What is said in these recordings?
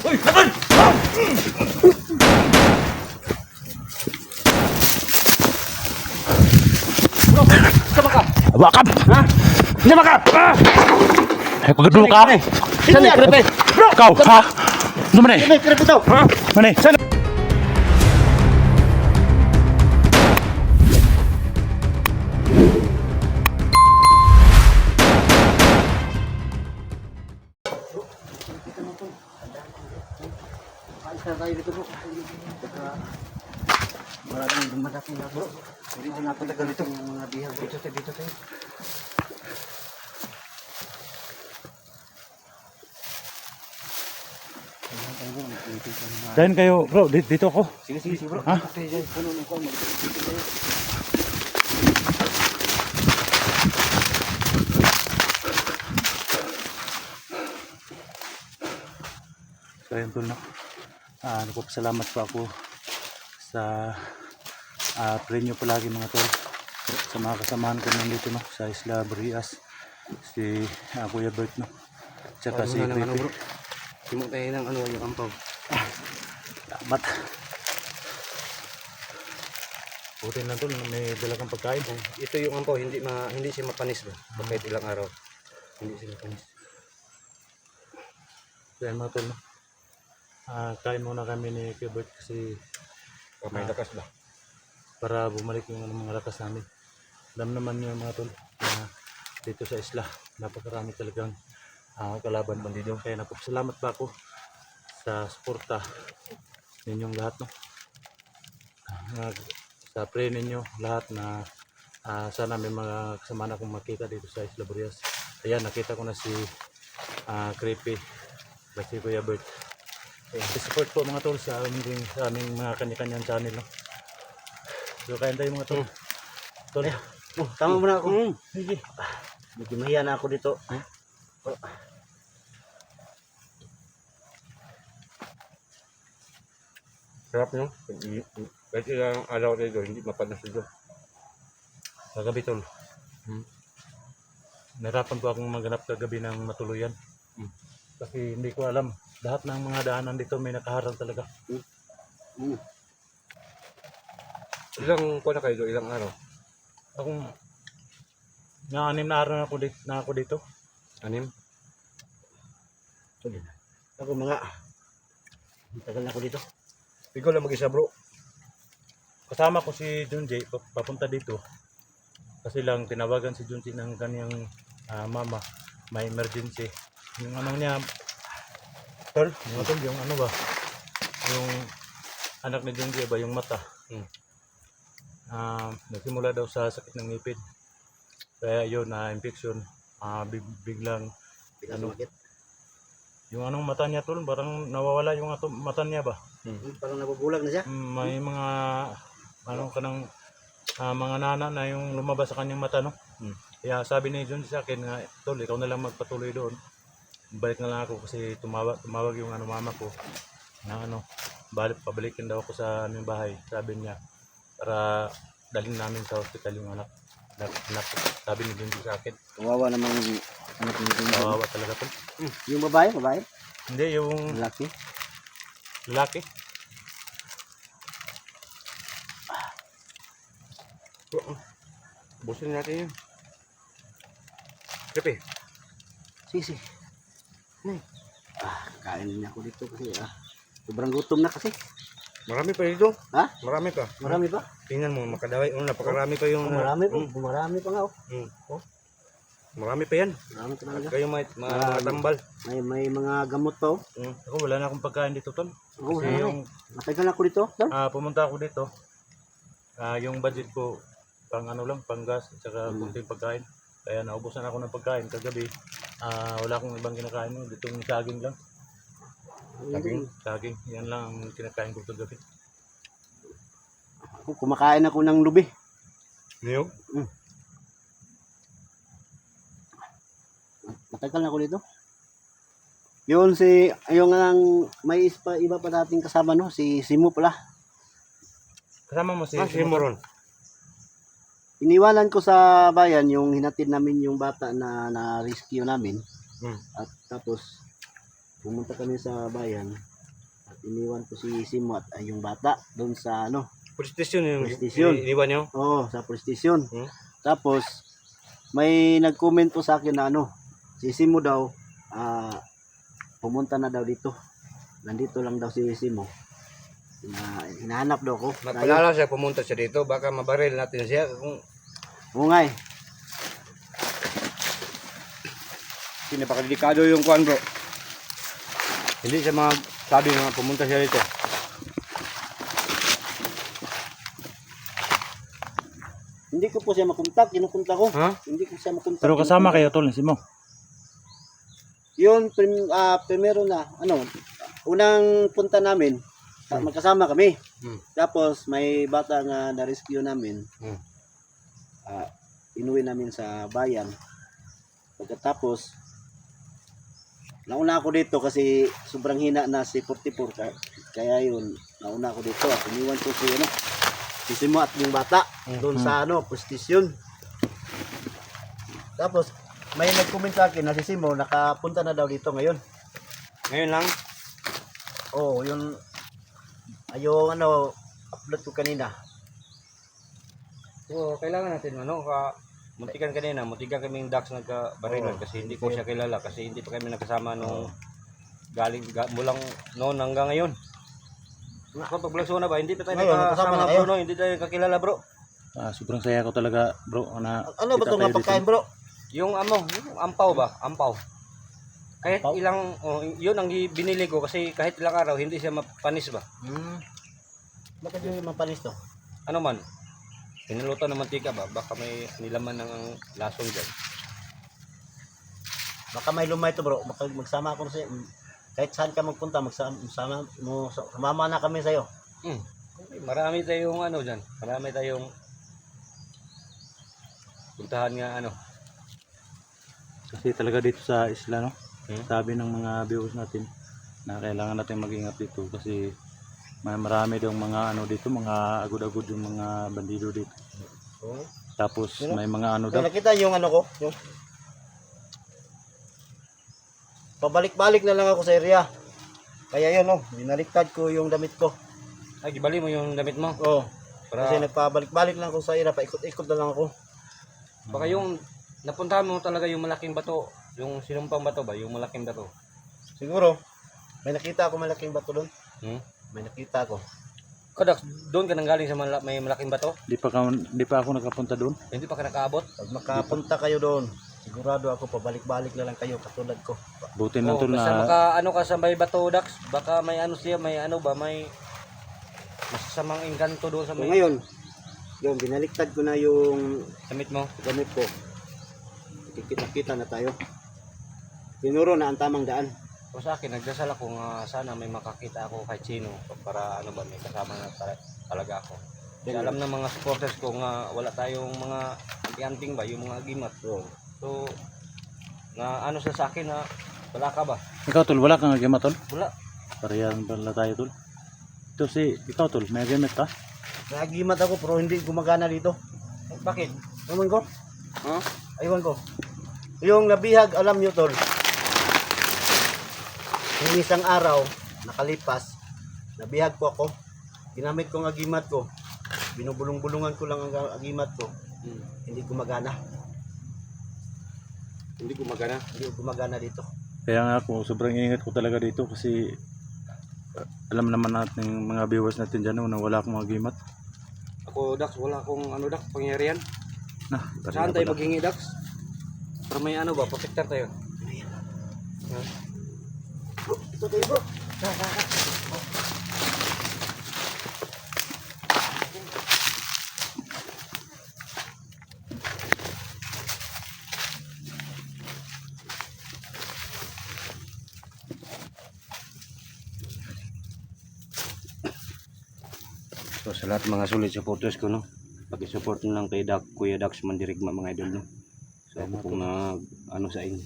Uy, laban! Bro, sama ka? Wakap! Ha? Sama ka? Ay, pagkadulo ka! Saan ni Krepe? Bro! Ikaw, ha? Ano man eh? Saan ni Krepe to? Ha? Man eh? Saan? Isa tayo dito bro. Maraming dumadating na bro. Hindi ko napatagal dito. Yung mga bihag dito tayo. Dahin kayo, bro. Dito ako. Sige bro. Ha? Okay, dyan. Puno ng kwan. Dito tayo. So, ayun tol, no? Nagpapasalamat po ako sa pray nyo palagi mga tol. Sa mga kasamahan ko nandito, no? Sa Isla Burias. Si Kuya Bert, no? Tsaka si Creepy. Simok tayo ng ano yung ampaw. Salamat. Buti lang tol, may dala kang pagkain. Ito yung ampaw, hindi siya mapanis ba? Kahit ilang araw. Hindi siya mapanis. So, ayun mga tol, no? Kain muna kami ni Kuya Bert kasi May lakas ba? para bumalik yung mga lakas namin. Alam naman nyo mga tol na dito sa isla napakarami talagang kalaban bandido, kaya nagpapasalamat pa ako sa suporta ninyong lahat, no? Sa pray ninyo lahat na sana may mga kasama na akong makita dito sa Isla Burias. Ayan, nakita ko na si Creepy si Kuya Bert. Support po mga tol sa aming mga kanya-kanyang channel, no? So kain tayo mga tol. Tol. Tama mo na ako. Sige. Medyo mahiya na ako dito. Sarap nyo. Kahit ilang araw tayo hindi mapanas ito. Kagabi tol. Nahirapan po akong maghanap kagabi ng matuluyan. Kasi hindi ko alam. Lahat ng mga daanan dito may nakaharang talaga. Ilang kuha na kayo doon? Ilang araw? Akong nga 6 na araw na ako dito. 6? Ako mga tagal na ako dito. Ikaw lang mag-isa bro. Kasama ko si Junji papunta dito. Kasi lang tinawagan si Junji ng kanyang mama. May emergency. Yung ano niya, tol, yung ano ba? Yung anak ni Junji ba yung mata. Nagsimula daw sa sakit ng ngipin. Kaya yun, infection. Biglang ano, yung anong mata niya tol, parang nawawala yung mata niya ba? Parang nabubulag na siya. May mga ano kanang mga nana na yung lumabas sa kanyang mata, no? Kaya sabi ni John sa akin nga, tol, ikaw na lang magpatuloy doon. Balik na lang ako kasi tumawag yung mama ko na pabalikin daw ako sa aming bahay, sabi niya, para dalhin namin sa hospital yung anak. Sabi ni John sa akin. Kawawa naman yung anak ni John. Kawawa talaga tol. Yung babae? Hindi, yung Lalaki? lalaki. Busin natin yun. Pepe. Sige. Kain niya ako dito kasi sobrang gutom na kasi. Marami pa dito. Ha? Marami pa. Marami pa? Tingnan mo, makadaway. Napakarami pa yung... Marami pa. Marami pa nga. Marami pa yan. Marami pa talaga. Kayo matambal. May mga gamot pa. Ako wala na akong pagkain dito tol. Kasi yung matagal ako dito. pumunta ako dito. Yung budget ko pang pang gas at saka kunting pagkain. Kaya naubusan ako ng pagkain kagabi. Wala akong ibang kinakain, ditong saging lang. Saging. Yan lang ang kinakain ko kagabi. Kumakain ako ng lubi. Niyog? Matagal na ako dito. Yun yung may iba pa dating kasama, no? Si Simo pala. Kasama mo si Simo ron. Iniwanan ko sa bayan yung hinatid namin yung bata na rescue namin. At tapos pumunta kami sa bayan. At iniwan ko si Simo at yung bata doon sa ano. Police station yung Police station. iniwan nyo? Oo, sa police station. Hmm? Tapos, may nag-comment po sa akin na ano, si Simo daw, pumunta na daw dito. Nandito lang daw si Simo. Hinahanap daw ako. Magpalala siya, pumunta siya dito, baka mabaril natin siya. Kung Oo nga eh. napakadelikado yung kuan bro. Hindi siya mga sabi nga pumunta siya dito. Hindi ko po siya makontak, kinukontak ko. Ha? Hindi ko siya makontak. Pero kasama kayo tol, si mo. Yun, primero na, ano, unang punta namin, magkasama kami. Tapos, may bata nga na-rescue namin. Inuwi namin sa bayan. Pagkatapos, nauna ako dito kasi sobrang hina na si 44. Kaya yun, nauna ako dito. Iniwan ko si, ano, si Simo at yung bata doon sa ano, postisyon. Tapos, may nag-comment sa akin na si Simo nakapunta na daw dito ngayon. Ngayon lang. Oo, yung yung ano, upload ko kanina. So, kailangan natin ano, muntikan kaming ducks nagkabarilan kasi hindi ko siya kilala kasi hindi pa kami nakasama nung mulang noon hanggang ngayon. Kung pagbalagsona ba, hindi pa tayo Ngayon, nakasama na nakasama kayo? bro, no? Hindi tayo kakilala bro. Sobrang saya ko talaga bro na Ano ba kita itong tayo dito. napakain bro? Yung ampaw ba? Ampaw. Kahit Ampaw? ilang, yun ang binili ko kasi kahit ilang araw hindi siya mapanis ba? Bakit yung mapanis to? Ano man, pinulutan ng mantika ba? Baka may nilaman ng lason dyan. Baka may lumay to bro. Baka magsama ako sa kahit saan ka magpunta, sumama na kami sa'yo. Marami tayong ano dyan. Marami tayong puntahan nga ano. Kasi talaga dito sa isla no. Sabi ng mga viewers natin na kailangan natin mag-ingat dito kasi marami daw mga ano dito, mga agud-agud yung mga bandido dito. Tapos may mga ano daw. Nakita yung ano ko? Yung pabalik-balik na lang ako sa area. Kaya yun binaliktad ko yung damit ko. Ay, gibali mo yung damit mo. Oo. Para, Kasi nagpabalik-balik lang ako sa area, paikot-ikot na lang ako. baka yung napuntahan mo talaga yung malaking bato. Yung sinumpang bato ba? Yung malaking bato. Siguro, may nakita ako malaking bato doon. May nakita ako. Kadak, doon ka nang galing sa may malaking bato? Di pa ako nakapunta doon. Hindi pa ka nakaabot? Pag makapunta kayo doon, sigurado ako pabalik-balik na lang kayo katulad ko. Buti na tol basta na maka ano ka sa may bato Dax, baka may ano siya, may ano ba, may masasamang engkanto doon sa So, may ngayon, yung binaliktad ko na yung damit mo. gamit ko. Kikita-kita na tayo. Tinuro na ang tamang daan. O sa akin, nagdasal ako nga sana may makakita ako kahit sino para ano ba, may kasama na talaga ako. Kasi alam ng mga supporters ko nga wala tayong mga anting-anting ba, yung mga agimat. So, na ano sa akin na wala ka ba? ikaw tol, wala kang agama tol? Wala. Parehan pala tayo tol. Ito si ikaw tol, may gamit ka? Nagimat ako pero hindi gumagana dito. Bakit? Ewan ko. Huh? Aywan ko. Yung nabihag, alam nyo tol. Yung isang araw, nakalipas, nabihag ko ako. Ginamit ko ang agimat ko. Binubulong-bulungan ko lang ang agimat ko. Hindi gumagana. Hindi gumagana. Hindi gumagana dito. Kaya nga ako, sobrang ingat ko talaga dito kasi alam naman natin mga viewers natin dyan na wala akong magimat. Ako Dax, wala akong ano Dax, pangyarihan. Nah, Saan tayo maghingi Dax? Para may ano ba, protector tayo. Bro, ito tayo bro. So sa lahat mga solid supporters ko no, pag-support nyo lang kay Kuya Dax Mandirigma mga idol no. So ako pong ano sa inyo.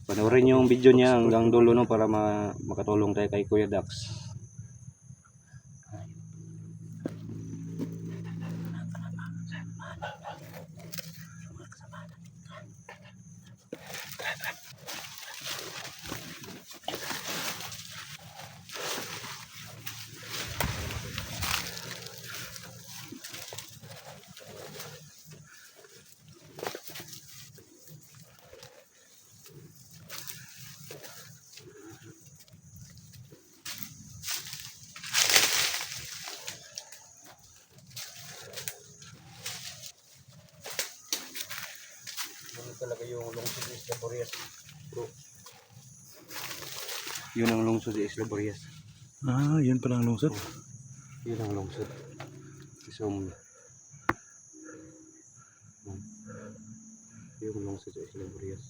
Panoorin yung video niya hanggang dulo no para makatulong tayo kay Kuya Dax. Burias. Bro. Yun ang lungsod sa Isla Burias. Ah, yun pala ang lungsod. Yun ang lungsod. Isum. Yung lungsod sa Isla Burias.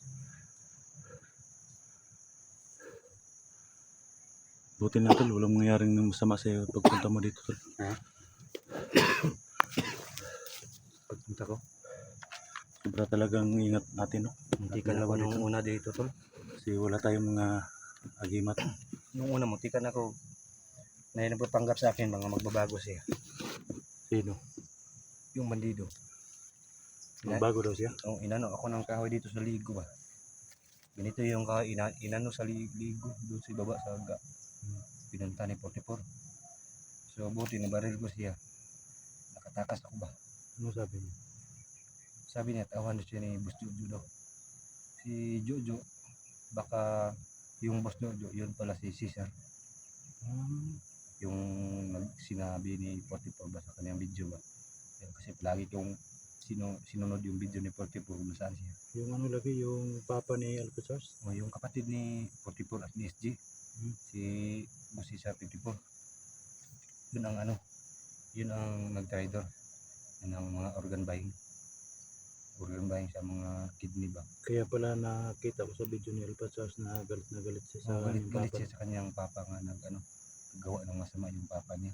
Buti na tol, walang mangyaring masama sa'yo pagpunta mo dito tol. Ha? Pagpunta ko? Sobra talagang ingat natin, no? Hindi ka na ako nung una dito, tol. Kasi wala tayong mga agimat. Nung una, munti ka na ako. Na yun ang papanggap sa akin, mga magbabago siya. Sino? Yung bandido. Magbago daw siya? Oh, inano ako ng kahoy dito sa ligo ba. Ganito yung kahoy, inano sa ligo doon sa baba sa aga. Pinunta ni 44. So buti nabaril ko siya. Nakatakas ako ba. Ano sabi niya? Sabi niya, tawan siya ni Boss Jojo daw. Si Jojo, baka yung Boss Jojo, yun pala si Cesar. Yung sinabi ni 44 ba sa kanyang video ba. Kasi palagi kong sinunod yung video ni 44 kung saan siya. Yung ano lagi, yung papa ni Alcatraz? O yung kapatid ni 44 at ni SG, si Boss Cesar 54. Yun ang ano, yun ang nag-trader. Yun ang mga organ buying sa mga kidney ba. Kaya pala nakita ko sa video ni Alcatraz na galit siya sa Galit papa. siya sa kanyang papa nga gawa ng masama yung papa niya.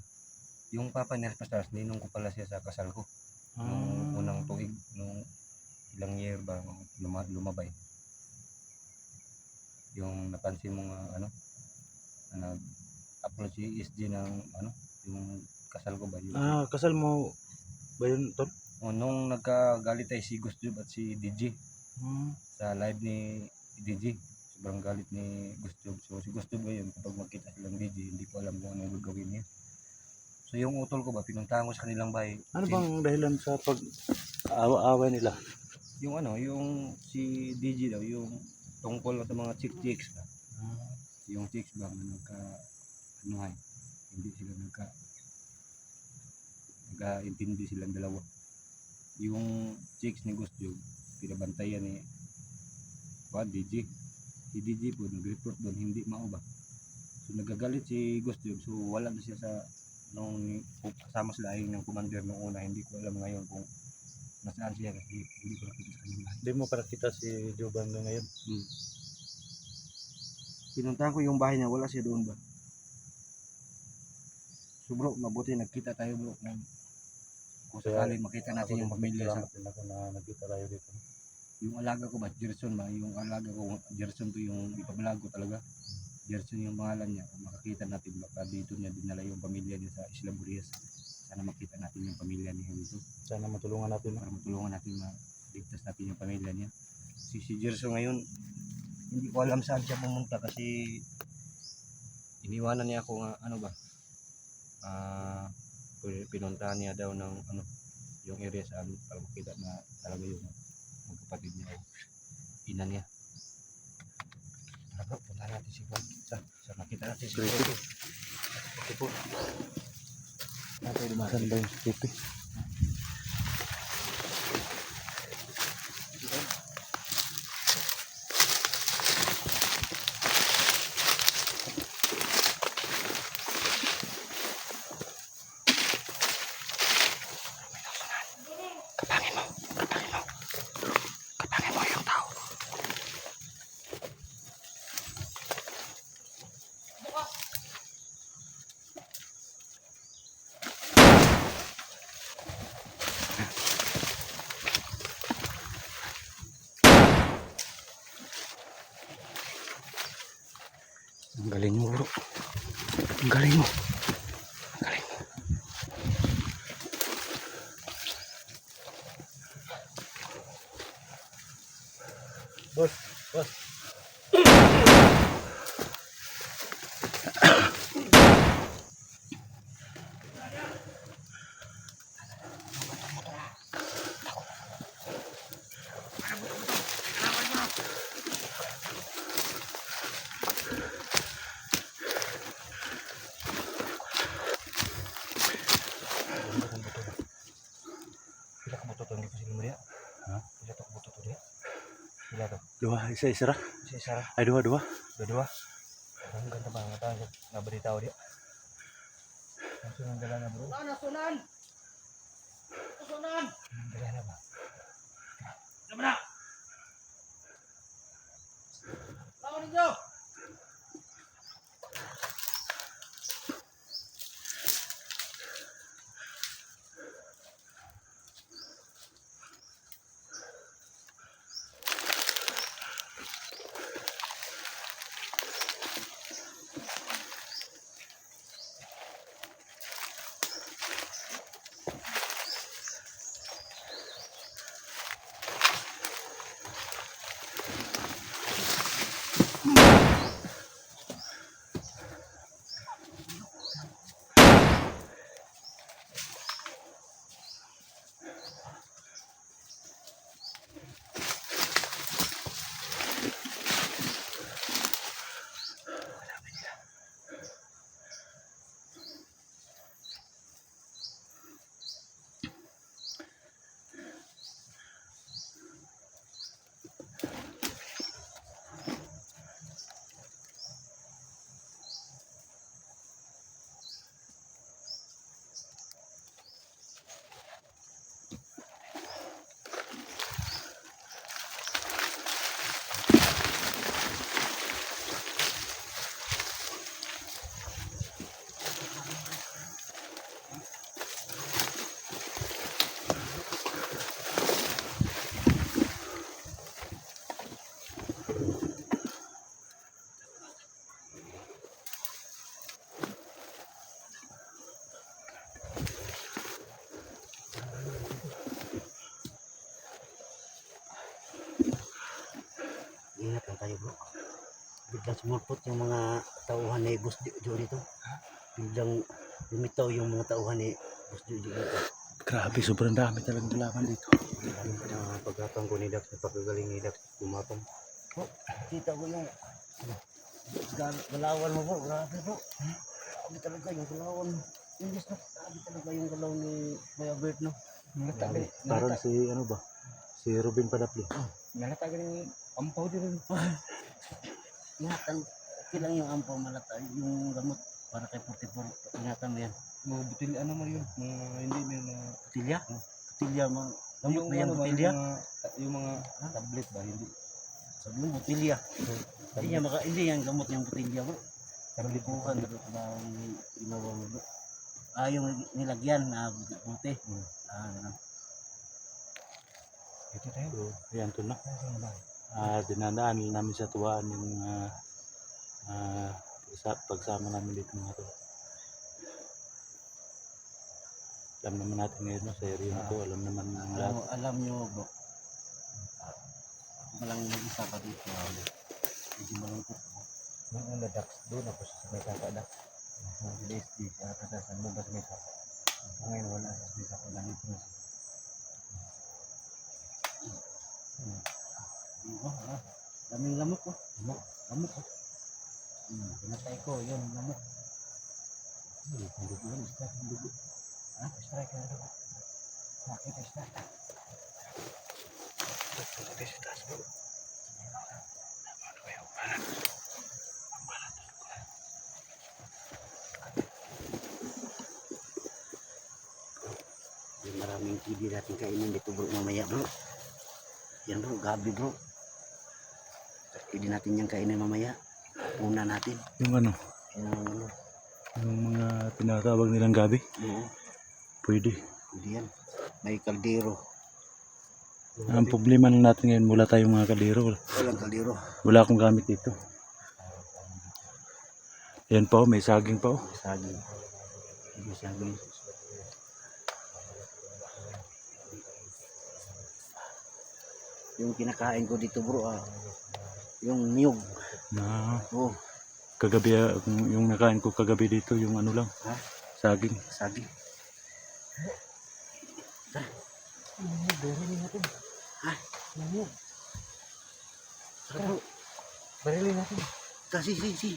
Yung papa ni Alcatraz, ninong ko pala siya sa kasal ko. Nung unang tuig, nung ilang year ba lumabay. Yung napansin mo nga nag-upload si SG ng yung kasal ko ba yun. Kasal mo ba yun, tol? O nung nagkagalit tayo si Ghost Job at si DJ sa live ni DJ, sobrang galit ni Ghost Job. So si Ghost Job ngayon, kapag magkita silang DJ, hindi ko alam kung anong gagawin niya. So yung utol ko ba, pinuntahan ko sa kanilang bahay. Ano bang dahilan sa pag-awa-away nila? Yung si DJ daw, yung tungkol sa mga chicks ba. Yung chicks ba, hindi sila nagkaintindi silang dalawa. Yung chicks ni Ghost Job, pinabantayan ni DJ. Si DJ po, nag-report doon, hindi ba. So nagagalit si Ghost Job, so wala na siya sa nung kasama sila ng commander nung una. Hindi ko alam ngayon kung nasaan siya kasi hindi ko nakita sa kanila. Hindi mo pa nakita si Job hanggang ngayon? Pinuntahan ko yung bahay niya, wala siya doon ba. So bro, mabuti nagkita tayo bro. Kung sakali makita natin yung pamilya sa ako na nagkita tayo dito. yung alaga ko ba, Jerson ba, yung alaga ko, Jerson to yung ipabalag ko talaga. Jerson yung pangalan niya. Kung makakita natin, baka dito niya dinala yung pamilya niya sa Isla Burias. Sana makita natin yung pamilya niya dito. Sana matulungan natin. Para matulungan natin, maligtas natin yung pamilya niya. Si Jerson ngayon, hindi ko alam saan siya pumunta kasi iniwanan niya ako nga, pinuntahan niya daw ng yung area saan para makita na talaga yung magkapatid niya o ina niya. Tara bro, punta natin si Juan. Sa makita natin si Juan. Okay po. Saan ba yung skip? Ang galing mo bro. Ang galing mo. Ang galing mo. Boss. Dua, isa ra. Si Sarah. Ay, dua. Dua. Ang ganda ba ang tao nga balita dia. Ang sunang dala na bro. Sunan. Dala na ba? Sama na. Lawan ninyo. Ingat lang tayo bro. Biglang sumulpot yung mga tauhan ni Boss Jojo dito. Biglang lumitaw yung mga tauhan ni Boss Jojo dito. Grabe, sobrang dami talagang laban dito. Pagkatang ko ni Dax, pagkagaling ni Dax, kumapang. Oh, kita ko yung galawan mo bro. Grabe bro. Grabe talaga yung galawan. Imbis na grabe talaga yung galaw ni Kuya Bert no. Parang si ano ba? Si Ruben Padapli. Nalatagan yung ampaw din. Ingatan, okay lang yung ampaw malata. Yung gamot para kay 44. Ingatan mo yan. Mga butil, ano mo yun? Mga hindi mo yung mga... Putilya? Putilya mga gamot na yan putilya. Yung mga tablet ba? Hindi. Sabi mo putilya. Hindi yan gamot yung putilya bro. Karalipukan bro. Parang ginawa mo bro. Yung nilagyan na buti. Ganun. Ito tayo. So, ayan to na. Dinadaan namin sa tuwaan yung pagsama namin dito mga to. Alam naman natin ngayon no, sa area na to, alam naman ng lahat. Alam nyo bro. Malang mag-isa pa dito. Medyo malungkot po. Nung una Dax doon ako sa may kakadak. Nung DSD, katasasan mo ba sa may kaka? Ngayon wala sa may kaka lang ito. Daming lamok ko. Lamok ko. Pinatay ko, yun, lamok. Dugo. Strike na dugo. Nakita strike. Yung maraming TV natin kainin dito bro mamaya bro. Yan bro, gabi bro. Hindi natin yung kainin mamaya. Una natin. Yung ano, yung mga tinatawag nilang gabi, Oo, pwede. hindi yan. May kaldero. Ang problema lang natin ngayon, wala tayong mga kaldero. Walang kaldero. Wala akong gamit dito. Yan pa oh, may saging pa oh. Saging. Hindi saging. Yung kinakain ko dito bro, yung niyog. Na Oh, kagabi, yung nakain ko kagabi dito, yung ano lang, ha? saging. Saging. Barilin natin. Ha? Niyog. Tara bro. Barilin natin. Si.